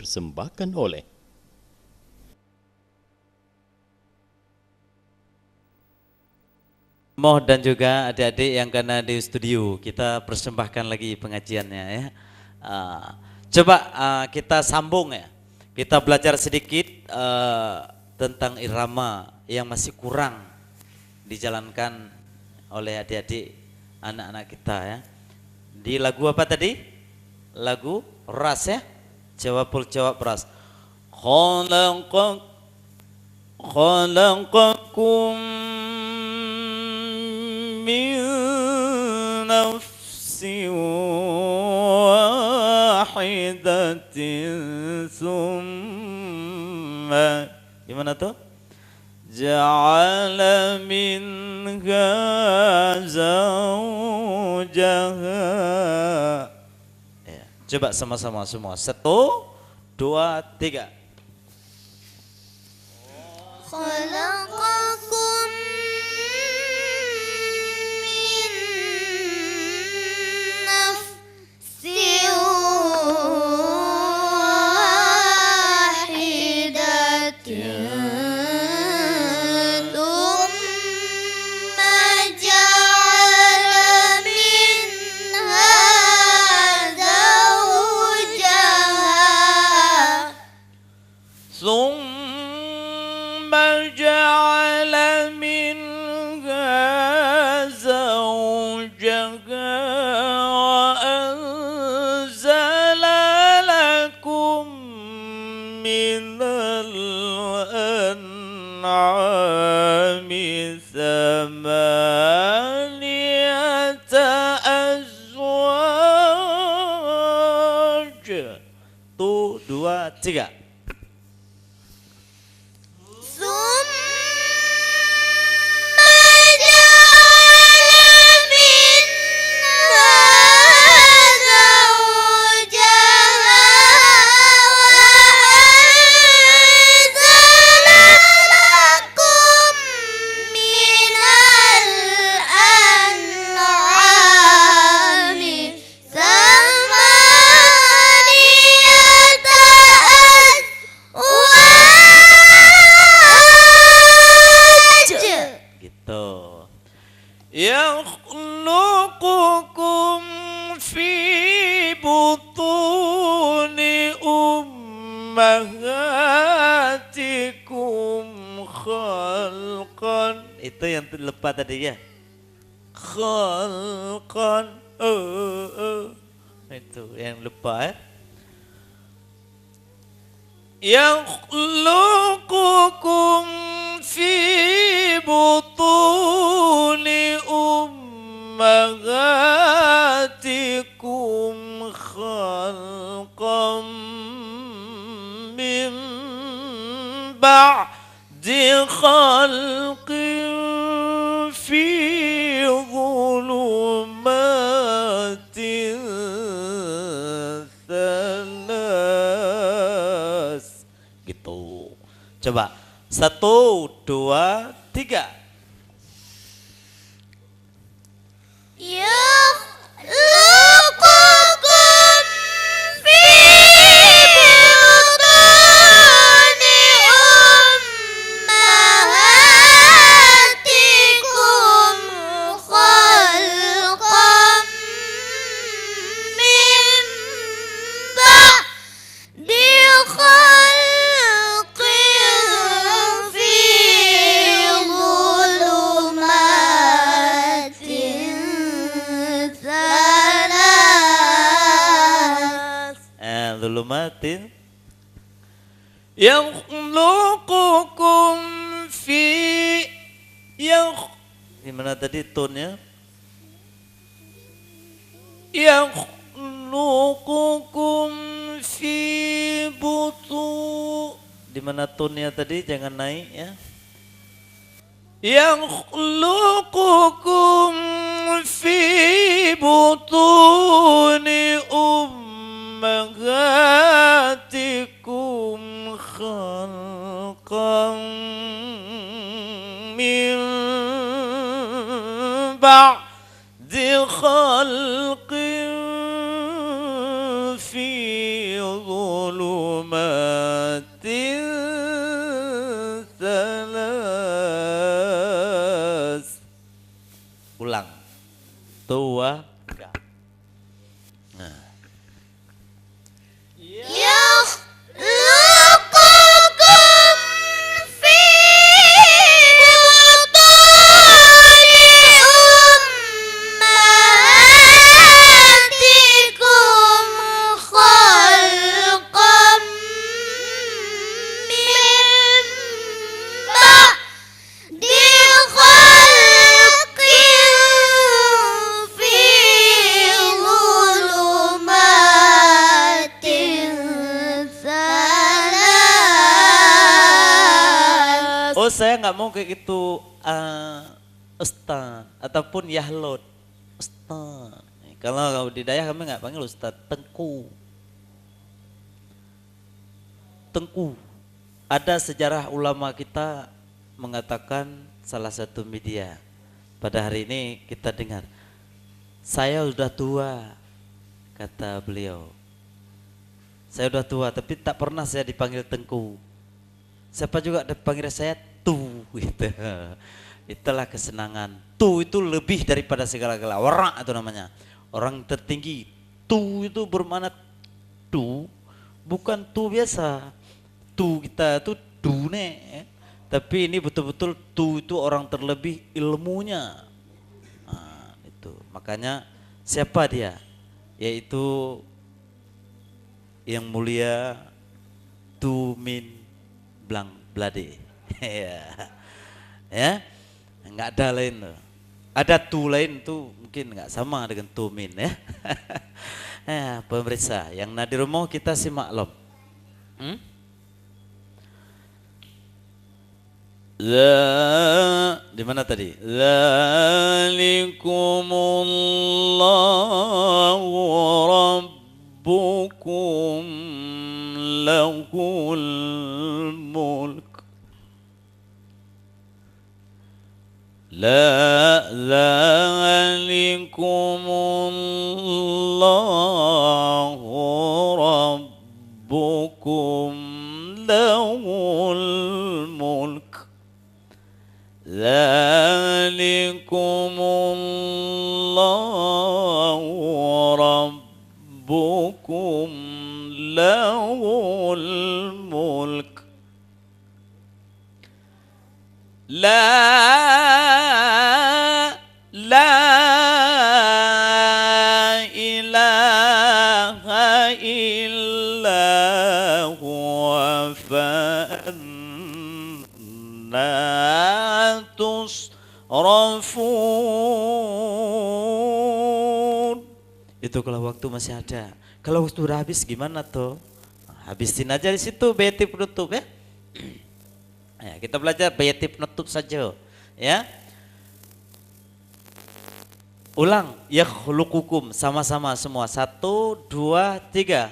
dipersembahkan oleh Moh dan juga adik-adik yang kena di studio, kita persembahkan lagi pengajiannya ya. Coba kita sambung ya. Kita belajar sedikit tentang irama yang masih kurang dijalankan oleh adik-adik anak-anak kita ya. Di lagu apa tadi? Lagu ras ya. Jawab ras. Khalaqakum min nafsin wahidatin thumma gimana tuh? Ja'ala minha zawjaha. Ya, coba sama-sama semua. 1, 2, 3. Khalaqakum min nafsin wahidatin thumma ja'ala minha zawjaha ثم جعل منها زوجها وأنزل لكم من الأنعام ثمانية أزواج. 1, 2, 3. يخلقكم في بطون أمهاتكم خلقا. Itu yang lupa tadi ya. Khalqan. Itu yang lupa ya. Yakhluqukum fi butuni ummahatikum khalqan min ba'di khalqin fi dhulumatin thalas. Gitu. Coba 1, 2, 3. Yakhluqukum fi butuni ummahatikum khalqan min ba'di khalqin fi dhulumatin thalas. Dhulumatin yakhluqukum fi gimana tadi tonnya? Yakhluqukum fi butu. Di mana tonnya tadi? Jangan naik ya. Yakhluqukum fi butuni ummahatikum khalqan min ba'di khalqin fi dhulumatin salas. Ulang. Tua. Nah. يخلقكم في بطون أمهاتكم خلقا من بعد خلق في ظلمات ثلاث. Oh, saya nggak mau kayak gitu, Ustaz ataupun Yahlud. Ustaz. Kalau di Dayak kami nggak panggil Ustaz, Tengku. Tengku. Ada sejarah ulama kita mengatakan salah satu media. Pada hari ini kita dengar, saya sudah tua, kata beliau. Saya sudah tua, tapi tak pernah saya dipanggil Tengku. Siapa juga dipanggil saya Tu, gitu. Itulah kesenangan. Tu itu lebih daripada segala-gala. Orang itu namanya. Orang tertinggi. Tu itu bermakna tu, bukan tu biasa. Tu kita itu dune, ya. Tapi ini betul-betul tu itu orang terlebih ilmunya. Nah, itu. Makanya siapa dia? Yaitu yang mulia Tu Min Blang Blade. Ya. Ya. Enggak ada lain tuh. Ada tu lain tuh mungkin enggak sama dengan Tu Min ya. Ya, pemirsa yang di rumah kita simak di mana tadi? Zalikumullahu rabbukum lahul mulk. La zalikumullahu rabbukum lahul mulk. Zalikumullahu rabbukum lahul mulk. La ilaha illa huwa fa'anna tusrafun. Itu kalau waktu masih ada. Kalau waktu udah habis gimana tuh? Habisin aja di situ beti penutup ya. Ya, kita belajar beti penutup saja ya. Ulang, yakhluqukum sama-sama semua. 1, 2, 3.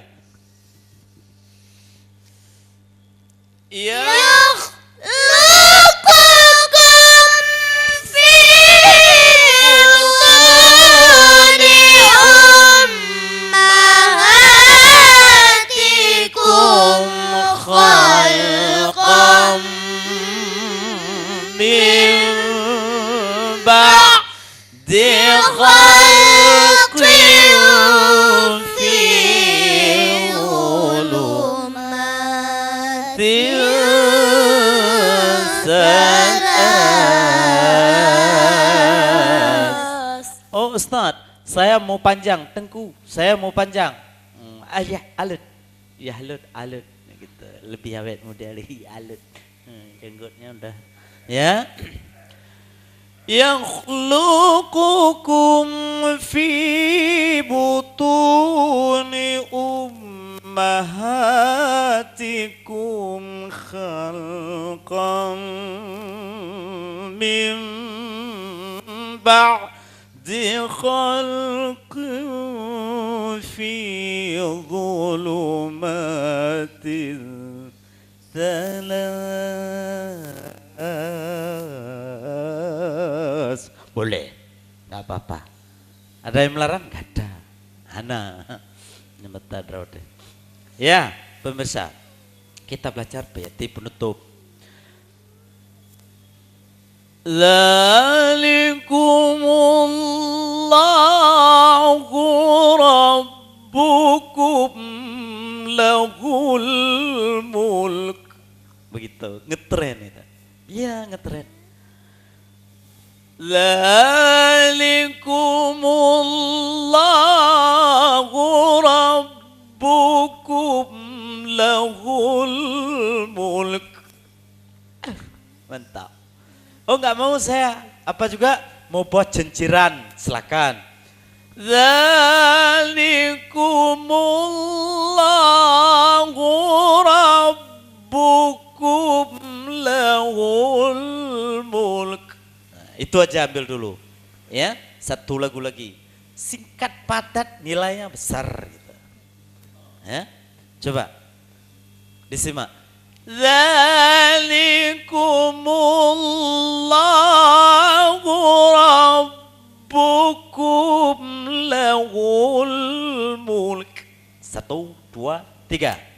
يخلقكم في بطون أمهاتكم خلقا من بعد خلق في ظلمات ثلاث. Oh Ustaz, saya mau panjang, Tengku, saya mau panjang. Ayah alut, ya alut, gitu. Lebih awet muda lagi alut. Jenggotnya udah, ya. Yakhluqukum fi butuni ummahatikum khalqan min ba'di khalqin fi dhulumatin thalath. Boleh, nggak apa-apa. Ada yang melarang? Nggak ada. Ana, nyemeta deh. Ya, pemirsa, kita belajar beti penutup. Dzalikumullahu rabbukum lahul mulk. Begitu, ngetren itu. Iya, ngetren. Dzalikumullahu rabbukum lahul mulk. Mantap. Oh, nggak mau saya. Apa juga mau buat cenciran, silakan. Dzalikumullahu rabbukum lahul mulk. Nah, itu aja ambil dulu. Ya, satu lagu lagi. Singkat padat, nilainya besar gitu. Ya. Coba disimak. Dzalikumullahu rabbukum lahul mulk. 1, 2, 3.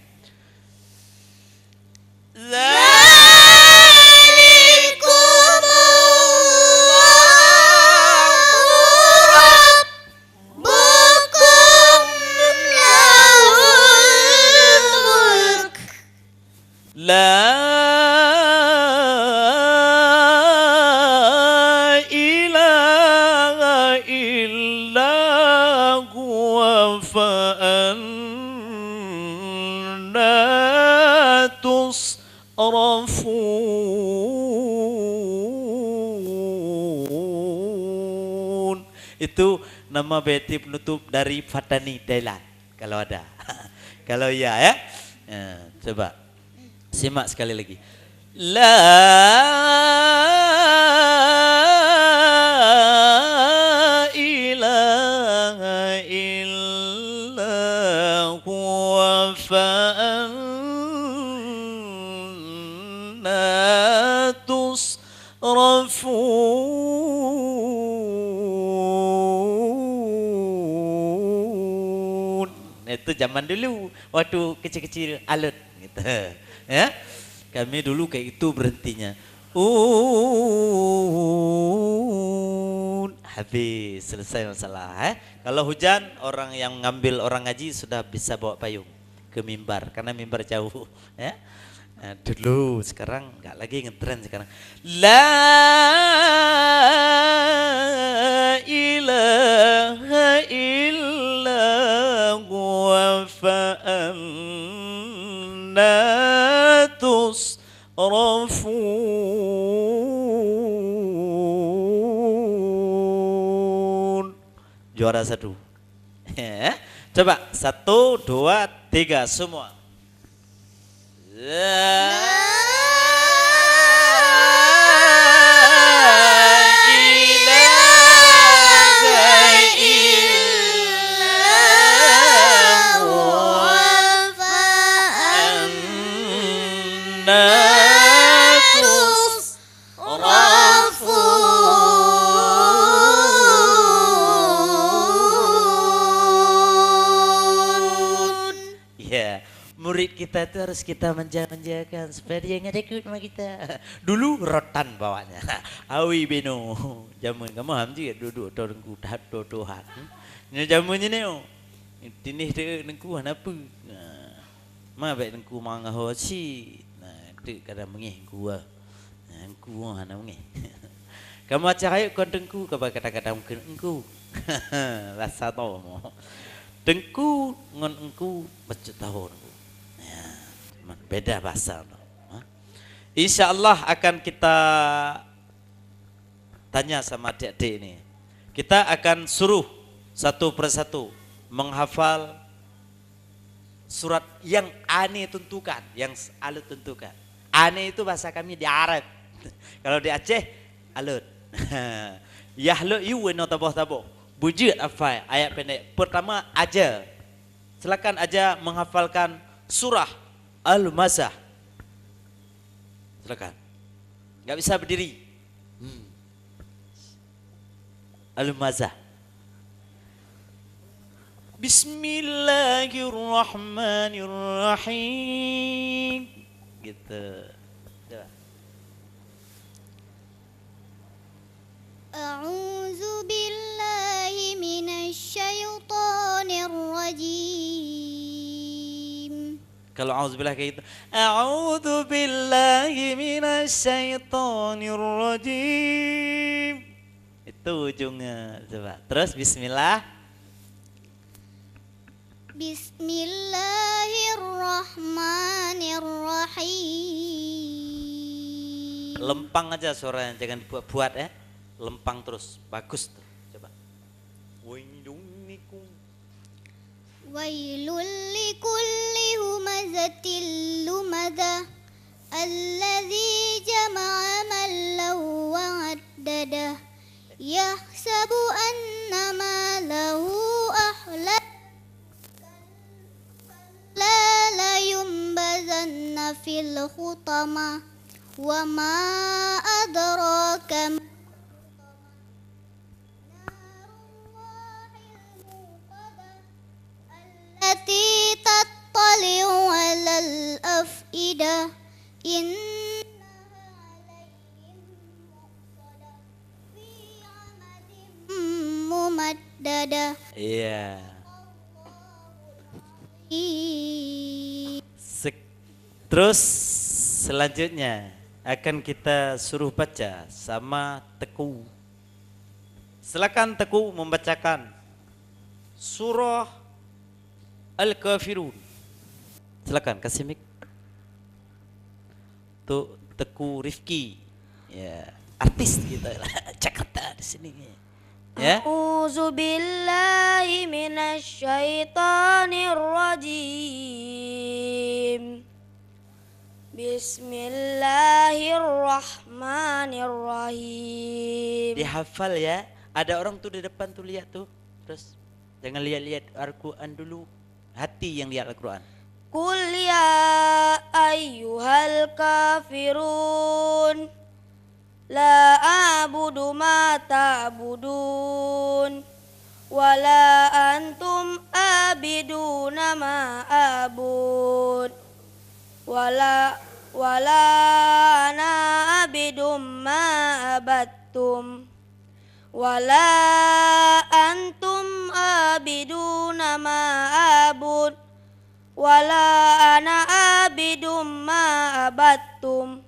La ilaha illa huwa fa'anna tusrafun. Itu nama bait penutup dari Fatani Thailand kalau ada. Kalau iya ya. Coba simak sekali lagi. La ilaha illa huwa fa'anna tusrafun. Itu zaman dulu waktu kecil-kecil alut gitu. Ya, kami dulu kayak itu berhentinya. Habis selesai masalah. Kalau hujan, orang yang ngambil orang ngaji sudah bisa bawa payung ke mimbar karena mimbar jauh. Ya, nah, dulu sekarang nggak lagi ngetren sekarang. La ilaha illa huwa fa'anna tusrafun. Juara 1. Coba 1, 2, 3 semua. Murid kita itu harus kita manja-manjakan supaya dia nggak ikut sama kita. Dulu rotan bawanya. Awi beno. Jamun kamu ham juga duduk dorengku dah dodohan. Ini jamunnya nih. Tinih de nengku apa? Ma baik nengku mangga hoci. Nah, de kada mengih gua. Nengku hana mengih. Kamu acara yuk kondengku kaba kata-kata mungkin engku. Rasa tau mo. Dengku ngon engku baca tahun. Beda bahasa. Insya Allah akan kita tanya sama adik-adik ini. Kita akan suruh satu persatu menghafal surat yang ane tentukan, yang alut tentukan. Ane itu bahasa kami di Arab. Kalau di Aceh alut. Yahlu yuweno taboh-taboh. Bujut apa ayat pendek. Pertama aja. Silakan aja menghafalkan surah Al-Mazah. Silakan. Enggak bisa berdiri. Al-Mazah. Bismillahirrahmanirrahim. Gitu. Coba. A'udzu billahi minasy syaithanir rajim. Kalau auzubillah kayak gitu. A'udzu billahi minasyaitonir rajim. Itu ujungnya. Coba. Terus bismillah. Bismillahirrahmanirrahim. Lempang aja suaranya, jangan dibuat-buat ya. Lempang terus. Bagus tuh. Coba. Wailunikum. Wailul likulli humazatil lumadah alladzi jama'a malahu wa 'addadah yahsabu anna malahu akhlad la yumbazanna fil khutama wa ma adraka التي تطلع على الأفئدة إنها عليهم مؤصدة في عمد ممددة. Iya. Terus selanjutnya akan kita suruh baca sama Teku. Silakan Teku membacakan surah Al-Kafirun. Silakan kasih mic. Tuh Teku Rifki. Ya, artis kita lah Jakarta di sini. Ya. A'udzu billahi minasy syaithanir rajim. Bismillahirrahmanirrahim. Dihafal ya. Ada orang tuh di depan tuh lihat tuh. Terus jangan lihat-lihat Al-Quran dulu. Hati yang lihat Al-Quran. Qul ya ayyuhal kafirun la a'budu ma ta'budun wala antum abiduna ma a'bud wala ana abidum ma abattum wala antum abiduna ma abud wala ana abidum ma abattum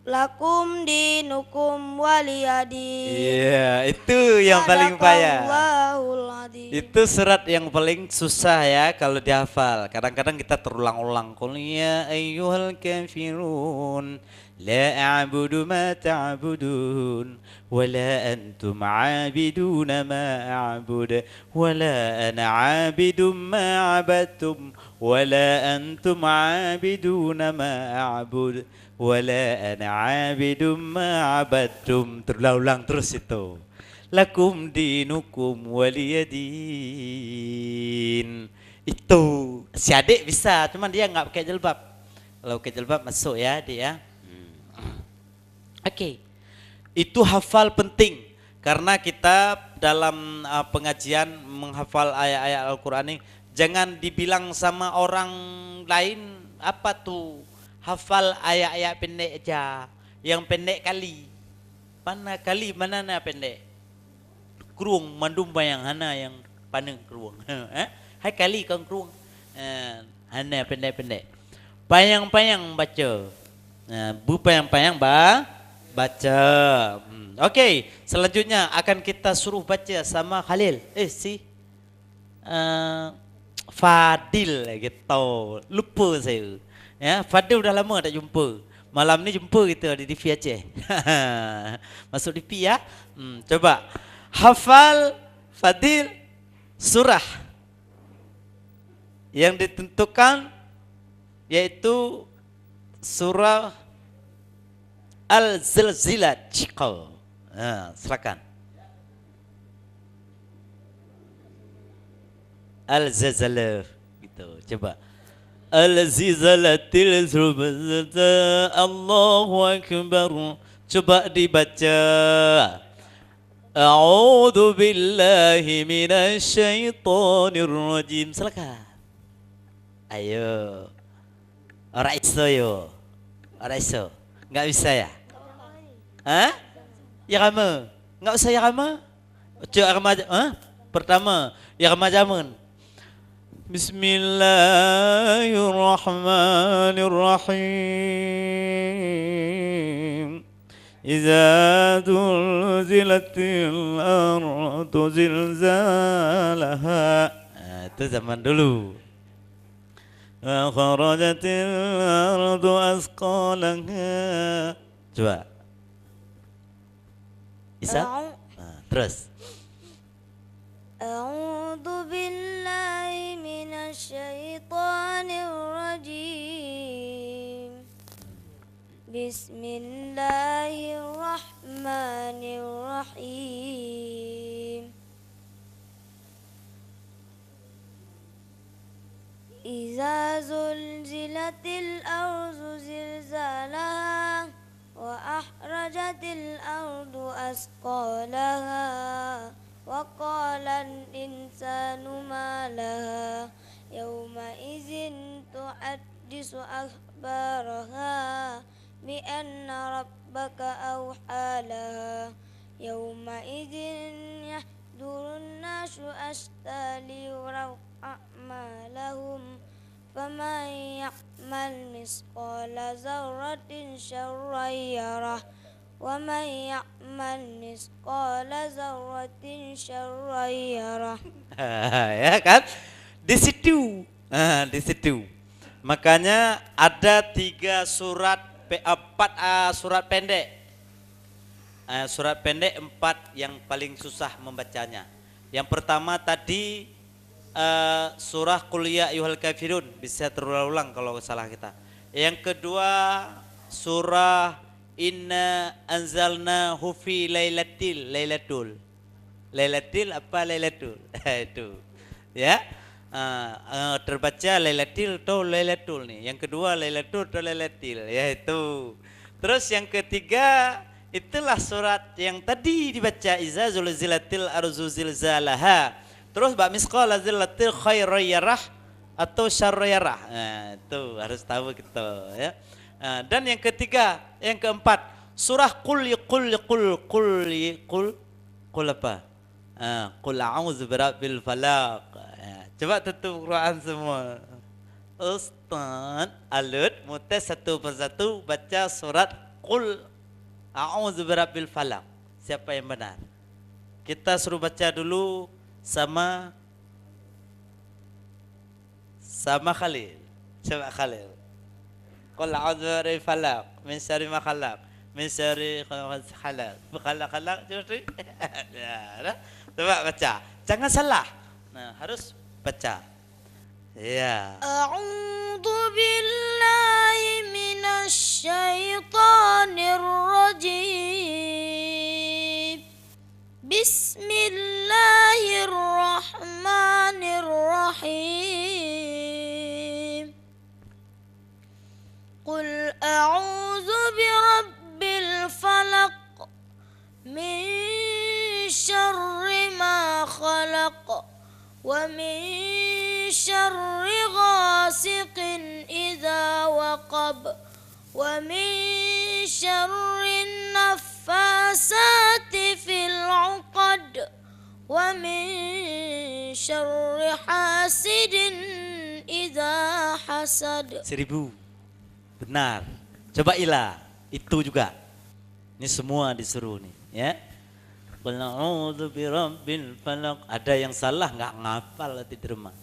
lakum dinukum waliyadin. Iya, itu yang paling payah. Sadaqallahul adzim. Itu surat yang paling susah ya kalau dihafal. Kadang-kadang kita terulang-ulang. Qul ya ayyuhal kafirun la a'budu ma ta'budun wala antum 'abiduna ma a'bud wala ana 'abidum ma 'abadtum wala antum 'abiduna ma a'bud wala ana 'abidum ma 'abadtum. Terulang-ulang terus itu. Lakum dinukum waliyadin. Itu si adik bisa, cuman dia nggak pakai jilbab. Kalau pakai jilbab masuk ya adik ya. Oke. Itu hafal penting karena kita dalam pengajian menghafal ayat-ayat Al-Qur'an ini jangan dibilang sama orang lain apa tuh hafal ayat-ayat pendek aja. Yang pendek kali. Mana kali mana na pendek? Keruang mandum bayang hana yang paneng keruang. Hai kali kang keruang. Hana pendek-pendek. Payang-payang baca. Bu payang-payang baca. Okey, selanjutnya akan kita suruh baca sama Khalil. Fadil gitu. Lupa saya. Ya, Fadil udah lama tak jumpa. Malam ni jumpa kita di TV Aceh. Masuk TV ya. Coba hafal Fadil surah yang ditentukan yaitu surah Al-Zilzilah. Silakan. Al-Zilzilah gitu. Coba. Al-Zilzalatil Zilzala Allahu Akbar. Coba dibaca. A'udzu billahi minasy syaithanir rajim. Silakan. Ayo. Orang iso yo. Orang iso. Enggak bisa ya? Hah? Irama. Enggak usah irama. Coba irama. Pertama, irama zaman. Bismillahirrahmanirrahim. Iza zulzilatil ardu zilzalaha. Itu zaman dulu. Kharajatil ardu asqalaha. Coba. Isa? Terus. A'udzu billahi minasyaitonir rajim. Bismillahirrahmanirrahim. Iza zulzilatil ardu zilzalaha wa akhrajatil ardu asqalaha wa qala al-insanu ma laha yawma idzin tu'addisu akhbaraha bi anna rabbaka awha laha yawma idzin yahdurun nasu ashtali yuraw a'malahum faman ya'mal misqala dzarratin syarran yarah wa man ya'mal misqala dzarratin syarran yarah. Ya kan? Di situ. Di situ. Makanya ada 3 surat, 4 surat pendek. Surat pendek 4 yang paling susah membacanya. Yang pertama tadi surah Qul ya ayyuhal kafirun, bisa terulang kalau salah kita. Yang kedua surah Inna anzalnahu fi lailatul itu ya. Terbaca lailatul atau lailatul nih. Yang kedua lailatul atau lailatul ya itu. Terus yang ketiga itulah surat yang tadi dibaca iza zulzilatil ardu zilzalaha. Terus bak misqala zillatil khairan yarah atau syarran yarah. Nah, itu harus tahu gitu ya. Dan yang ketiga, yang keempat, surah qul apa? Qul a'udzu birabbil falaq. Coba tutup Quran semua. Ustaz Alut mutas satu persatu baca surat qul a'udzu birabbil falaq. Siapa yang benar? Kita suruh baca dulu sama Khalil. Coba Khalil. Qul a'udzu birabbil falaq min syarri ma khalaq min syarri khalaq coba baca, jangan salah. Nah, harus baca. Ya. A'udzu billahi minasy syaithanir rajim. Bismillahirrahmanirrahim. Qul a'udzu birabbil falaq min syarri ma khalaq wa min syarri ghasiqin idza waqab wa min syarri naffasati fil 'uqad wa min syarri hasidin idza hasad. 1000. Benar. Coba Ila, itu juga. Ini semua disuruh nih, ya. Qul a'udzu birabbil falaq. Ada yang salah enggak ngafal di rumah.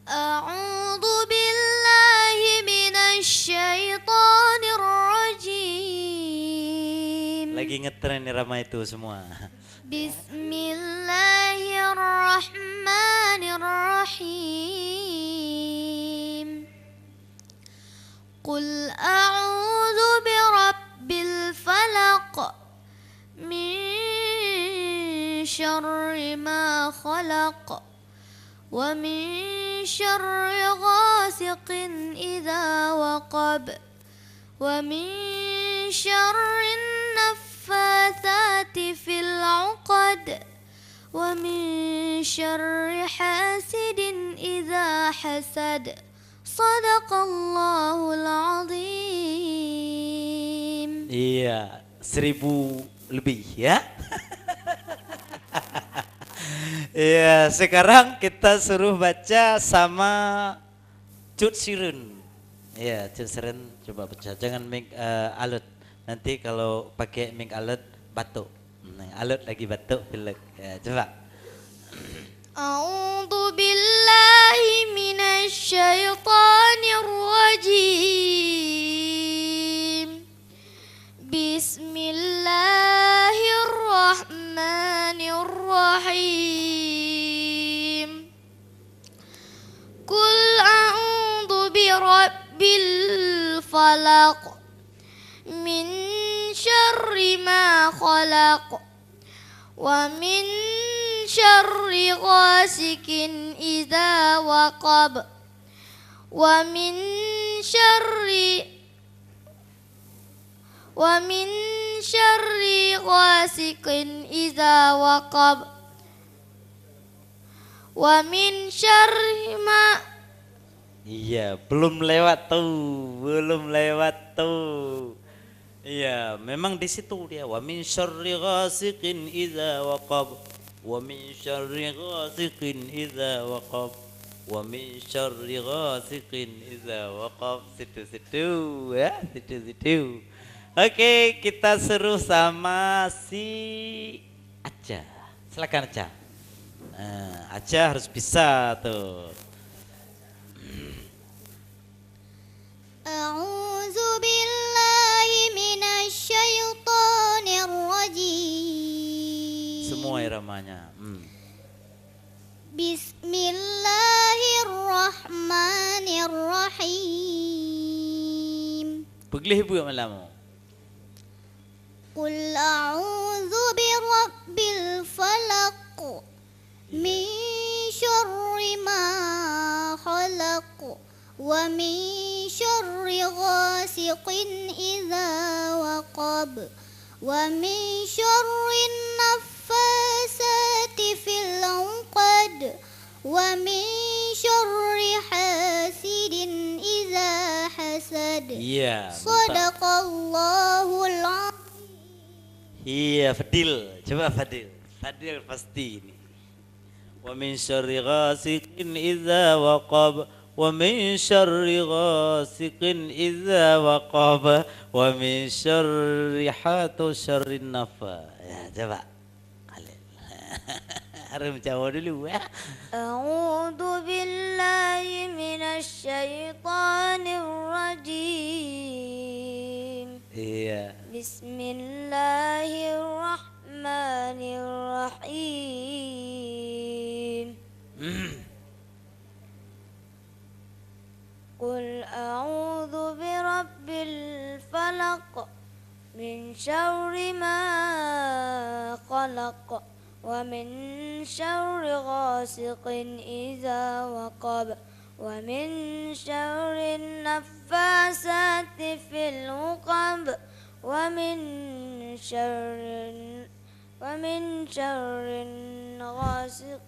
A'udzu billahi minasy syaithanir rajim. Lagi ngetren nih Rama itu semua. Bismillahirrahmanirrahim. Qul a'udzu birabbil falaq min syarri ma khalaq wa min syarri ghasiqin idza waqab wa min syarri naffatsati fil 'uqad wa min syarri hasidin idza hasad. Sadaqallahul azim. Iya, 1000 lebih ya. Ya, sekarang kita suruh baca sama Cut Sirun. Ya, Cut Sirun coba baca. Jangan mic alut. Nanti kalau pakai mic alut batuk. Alut lagi batuk pilek. Ya, coba. A'udzu billahi minasy syaithanir rajim. Bismillahirrahmanirrahim. Qul a'udzu birabbil falaq min syarri ma khalaq wa min syarri ghasikin idza waqab wa min syarri ghasikin idza waqab wa min syarri ma. Iya, belum lewat tuh. Iya, memang di situ dia. Wa min syarri ghasikin idza waqab. Wa min syarri ghasikin idza waqab. Wa min syarri ghasikin idza waqab. Situ-situ ya, situ-situ. Oke, kita seru sama si Aca. Silakan Aca. Aca harus bisa tuh. A'udzu billahi minasy syaithanir rajim. Semua iramanya. Bismillahirrahmanirrahim. Beglih ibu malamu. Qul a'udzu birabbil falaq min syarri ma khalaq wa min syarri ghasiqin idza waqab wa min syarri naffasati fil 'uqad wa min syarri hasidin idza hasad. Iya. Shadaqallahul 'azim. Iya, Fadil. Coba Fadil. Fadil pasti ini. Wa min syarri ghasiqin idza waqab wa min syarri ghasiqin idza waqab wa min syarri syarrin nafa. Ya, coba. Khalil. Harus jawab dulu ya. A'udzu billahi minasy syaithanir rajim. Iya. Bismillahirrahmanirrahim. Qul a'udzu birabbil falaq min syarri ma khalaq wa min syarri ghasiqin idza waqab wa min syarri naffasati fil 'uqad wa min syarri ghasiq.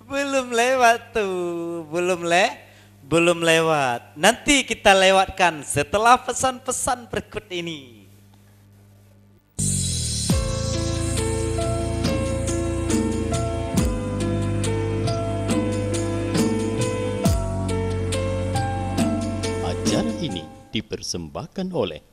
Belum lewat tuh, belum lewat. Nanti kita lewatkan setelah pesan-pesan berikut ini. Acara ini dipersembahkan oleh